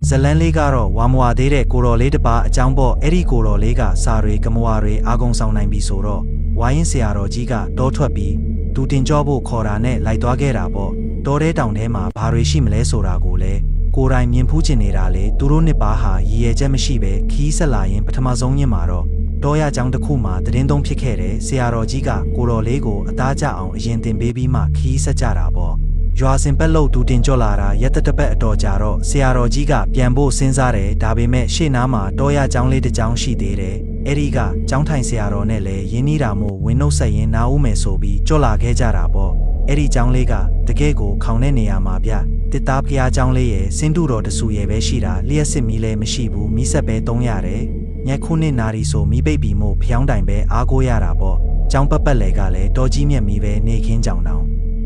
ဇလန်းလေးကတော့ဝါမဝသေးတဲ့ကိုတော်လေးတစ်ပါးအကြောင်းပေါ့အဲ့ဒီကိုတော်လေးကစာတွေကမွာတွေအာကုံဆောင်နိုင်ပြီဆိုတော့ဝိုင်းဆရာတော်ကြီးကတောထွက်ပြီးသူတင်ကြောဖို့ခေါ်တာနဲ့လိုက်သွားခဲ့တာပေါ့တောထဲတောင်ထဲမှာဘာတွေရှိမလဲဆိုတာကိုလည်းကိုယ်တိုင်မြင်ဖူးချင်နေတာလေသူတို့နှစ်ပါးဟာရည်ရွယ်ချက်မရှိပဲခီးဆက်လာရင်ပထမဆုံးညမှာတော့တောရကျောင်းတစ်ခုမှာသတင်းသုံးဖြစ်ခဲ့တယ်ဆရာတော်ကြီးကကိုတော်လေးကိုအသားကျအောင်အရင်တင်ပေးပြီးမှခီးဆက်ကြတာပေါ့ရွာစင်ပက်လို့သူတင်ကြော့လာတာရက်တပတ်အတော်ကြာတော့ဆရာတော်ကြီးကပြန်ဖို့စဉ်းစားတယ်ဒါပေမဲ့ရှေ့နားမှာတောရကျောင်းလေးတစ်ကျောင်းရှိသေးတယ်အဲ့ဒီကကျောင်းထိုင်ဆရာတော်နဲ့လည်းရင်းနှီးတာမို့ဝင်းနှုတ်ဆက်ရင်းနားဦးမယ်ဆိုပြီးကြော့လာခဲ့ကြတာပေါ့အဲ့ဒီကျောင်းလေးကတကယ့်ကိုခေါင်တဲ့နေရာမှာဗျတစ်သားဖျားကျောင်းလေးရဲ့စင်းတူတော်တဆူရဲ့ပဲရှိတာလျှက်စစ်မီးလည်းမရှိဘူးမီးဆက်ပဲသုံးရတယ်ညက်ခုနှစ်နာရီဆိုမီးပိတ်ပြီးမို့ဖျောင်းတိုင်ပဲအားကိုးရတာပေါ့ကျောင်းပတ်လေကလည်းတော်ကြီးမြက်မီးပဲနေခင်းကြောင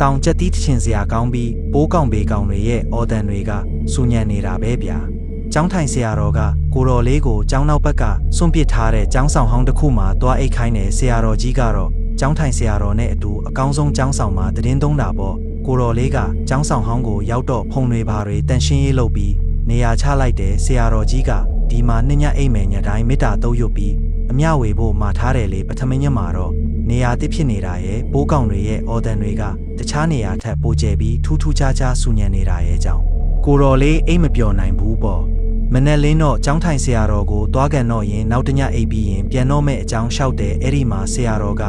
်တောင်ကျက်တီးထင်စရာကောင်းပြီးပိုးကောင်ဘေကောင်တွေရဲ့အော်တန်တွေကစူညံနေတာပဲဗျာကျောင်းထိုင်ဆရာတော်ကကိုတော်လေးကိုကျောင်းနောက်ဘက်ကစွန့်ပစ်ထားတဲ့ကျောင်းဆောင်ဟောင်းတစ်ခုမှာတွားအိတ်ခိုင်းတယ်ဆရာတော်ကြီးကတော့ကျောင်းထိုင်ဆရာတော်နဲ့အတူအကောင်းဆုံးကျောင်းဆောင်မှာသတင်းသုံးတာပေါ့ကိုတော်လေးကကျောင်းဆောင်ဟောင်းကိုရောက်တော့ဖုံတွေဘာတွေတန်ရှင်းရေးလုပ်ပြီးနေရာချလိုက်တယ်ဆရာတော်ကြီးကဒီမှာနှစ်ညအိမ်မယ်ညတိုင်းမေတ္တာတုပ်ရွတ်ပြီးအမျှဝေဖို့မှာထားတယ်လေပထမညမှာတော့နေရာတစ်ဖြစ်နေတာရဲ့ပိုးကောင်တွေရဲ့အော်တန်တွေကတခြားနေရာထက်ပိုကျယ်ပြီးထူးထူးခြားခြားဆူညံနေတာရဲ့ကြောင့်ကိုတော်လေးအိမ်မပျော်နိုင်ဘူးပေါ့မနဲ့လင်းတော့ကျောင်းထိုင်ဆရာတော်ကိုသွားကန်တော့ရင်နောက်တညအိပ်ပြီးရင်ပြန်တော့မဲ့အကြောင်းလျှောက်တယ်အဲ့ဒီမှာဆရာတော်က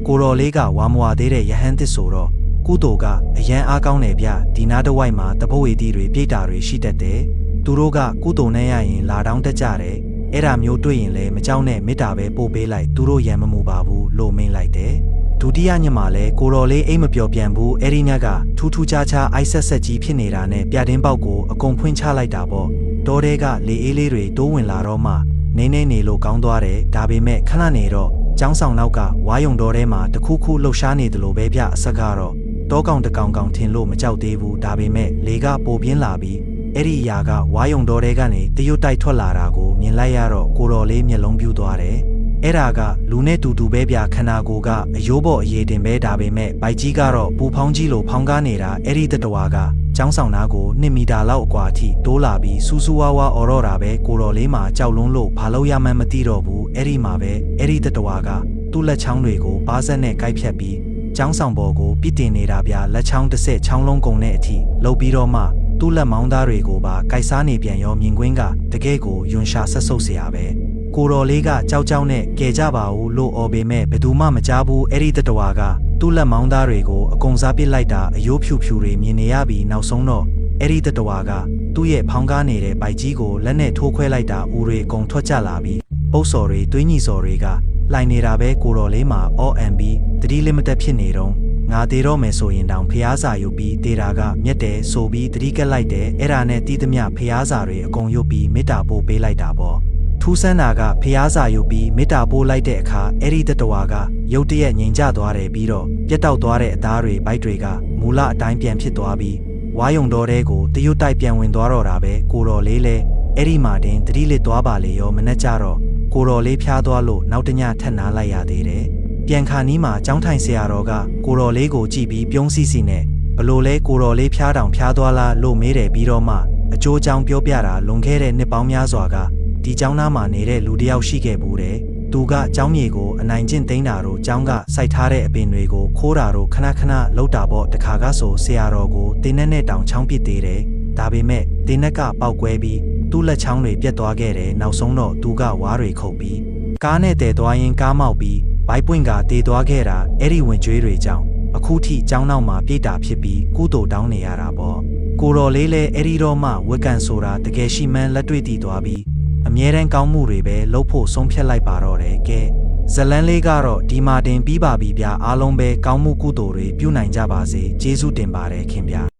ကိုတော်လေးကဝါမဝသေးတဲ့ယဟန်သစ်ဆိုတော့ကုသိုလ်ကအရန်အားကောင်းတယ်ဗျဒီနားတစ်ဝိုက်မှာတပုတ်ဝေတီတွေပြိတ္တာတွေရှိတတ်တယ်သူတို့ကကုသိုလ်နဲ့ရရင်လာတောင်းတက်ကြတယ်အဲ့ဒါမျိုးတွေ့ရင်လည်းမကြောက်နဲ့မေတ္တာပဲပို့ပေးလိုက်သူတို့ရံမမှုပါဘူးလို့မင်းလိုက်တယ်ဒုတိယညမှာလဲကိုတော်လေးအိမ်မပျော်ပြန်ဘူးအဲ့ဒီညကထူးထူးခြားခြားအိုက်ဆက်ဆက်ကြီးဖြစ်နေတာနဲ့ပြတင်းပေါက်ကိုအကုန်ဖွင့်ချလိုက်တာပေါ့တောထဲကလေအေးလေးတွေတိုးဝင်လာတော့မှနေနေလို့ကောင်းသွားတယ်ဒါပေမဲ့ခဏနေတော့ကျောင်းဆောင်နောက်ကဝါယုံတော်ထဲမှာတခုခုလှုပ်ရှားနေတယ်လို့ပဲဗျအဆက်ကတော့တောကောင်တကောင်ကောင်ထင်လို့မကြောက်သေးဘူးဒါပေမဲ့လေကပိုပြင်းလာပြီးအဲ့ဒီအရာကဝါယုံတော်ထဲကနေတရွတ်တိုက်ထွက်လာတာကိုမြင်လိုက်ရတော့ကိုတော်လေးမျက်လုံးပြူသွားတယ်အဲ့ဒါကလူနဲ့တူတူပဲဗျခန္ဓာကိုယ်ကအယိုးပေါ်အရေးတင်ပဲဒါပေမဲ့ဘိုက်ကြီးကတော့ပူဖောင်းကြီးလိုဖောင်းကားနေတာအဲ့ဒီတတဝါကကျောင်းဆောင်သားကို2 မီတာလောက်အကွာအထိတိုးလာပြီးစူးစူးဝါးဝါအော်တော့တာပဲကိုတော်လေးမှာကြောက်လွန်းလို့ဘာလို့ရမှန်းမသိတော့ဘူးအဲ့ဒီမှာပဲအဲ့ဒီတတဝါကသူ့လက်ချောင်းတွေကိုပါးစက်နဲ့ကိုက်ဖြတ်ပြီးကျောင်းဆောင်ပေါ်ကိုပြစ်တင်နေတာဗျလက်ချောင်းတစ်ဆက်ချောင်းလုံးကုန်တဲ့အထိလှုပ်ပြီးတော့မှသူ့လက်မောင်းသားတွေကိုပါကိုက်စားနေပြန်ရောမြင်ကွင်းကတကယ်ကိုယွန်ရှာဆက်ဆုပ်เสียပဲကိုတော်လေးကကြောက်ကြောက်နဲ့ကဲကြပါဦးလို့အော်ပေမဲ့ဘယ်သူမှမကြားဘူးအဲ့ဒီတတဝါကသူ့လက်မောင်းသားတွေကိုအကုန်စားပစ်လိုက်တာအယိုးဖြူဖြူတွေမြင်နေရပြီးနောက်ဆုံးတော့အဲ့ဒီတတဝါကသူ့ရဲ့ဖောင်းကားနေတဲ့ပိုက်ကြီးကိုလက်နဲ့ထိုးခွဲလိုက်တာဦးတွေအကုန်ထွက်ကျလာပြီးပုတ်စော်တွေသွေးညီစော်တွေကလှိုင်နေတာပဲကိုတော်လေးမှာ OMB တတိလီမတက်ဖြစ်နေတော့ငါသေးတော့မယ်ဆိုရင်တောင်ဖျားစာရုပ်ပြီးတေတာကမြက်တယ်ဆိုပြီးတတိကက်လိုက်တယ်အဲ့ဒါနဲ့တီးသမျှဖျားစာတွေအကုန်ရုပ်ပြီးမေတ္တာပို့ပေးလိုက်တာပေါ့ထူးဆန်းတာကဖျားစာရုပ်ပြီးမေတ္တာပို့လိုက်တဲ့အခါအဲ့ဒီတတဝါကရုတ်တရက်ငြိမ်ကျသွားတယ်ပြီးတော့ပြတ်တောက်သွားတဲ့အသားတွေဘိုက်တွေကမူလအတိုင်းပြန်ဖြစ်သွားပြီးဝါယုံတော်တဲကိုတရွတ်တိုက်ပြန်ဝင်သွားတော့တာပဲကိုတော်လေးလဲအဲ့ဒီမှာတင်တတိလစ်သွားပါလေရောမနှက်ကြတော့ကိုတော်လေးဖျားသွားလို့နောက်တညထပ်နားလိုက်ရသေးတယ်ပြန်ခါနီးမှာကျောင်းထိုင်ဆရာတော်ကကိုတော်လေးကိုကြည့်ပြီးပြုံးစီစီနဲ့ဘလို့လဲကိုတော်လေးဖျားတောင်ဖျားသွားလားလို့မေးတယ်ပြီးတော့မှအကျိုးအကြောင်းပြောပြတာလွန်ခဲ့တဲ့နှစ်ပေါင်းများစွာကဒီကျောင်းသားမှာနေတဲ့လူတစ်ယောက်ရှိခဲ့ဘူးတယ်သူကကျောင်းမြေကိုအနိုင်ကျင့်သိမ်းတာတို့ကျောင်းကစိုက်ထားတဲ့အပင်တွေကိုခိုးတာတို့ခဏခဏလှုပ်တာပေါ့တခါကဆိုဆရာတော်ကိုတင်းနဲ့တောင်ချောင်းပစ်သေးတယ်ဒါပေမဲ့တင်းနဲ့ကပေါက်ကွဲပြီးသူ့လက်ချောင်းတွေပြတ်သွားခဲ့တယ်နောက်ဆုံးတော့သူကဝါးတွေခုတ်ပြီးကားနဲ့တည်သွားရင်ကားမောက်ပြီးဘိုက်ပွင့်ကတေးသွားခဲ့တာအဲ့ဒီဝင်ကြွေးတွေကြောင့်အခုထိကျောင်းနောက်မှာပြိတ္တာဖြစ်ပြီးကုသိုလ်တောင်းနေရတာပေါ့ကိုတော်လေးလဲအဲ့ဒီတော့မှဝက်ကန်ဆိုတာတကယ်ရှိမှန်းလက်တွေ့တည်သွားပြီးအမြဲတမ်းကောင်းမှုတွေပဲလုပ်ဖို့ဆုံးဖြတ်လိုက်ပါတော့တယ်ကဲဇလန်းလေးကတော့ဒီမှာတင်ပြီးပါပြီဗျာအားလုံးပဲကောင်းမှုကုသိုလ်တွေပြုနိုင်ကြပါစေကျေးဇူးတင်ပါတယ်ခင်ဗျာ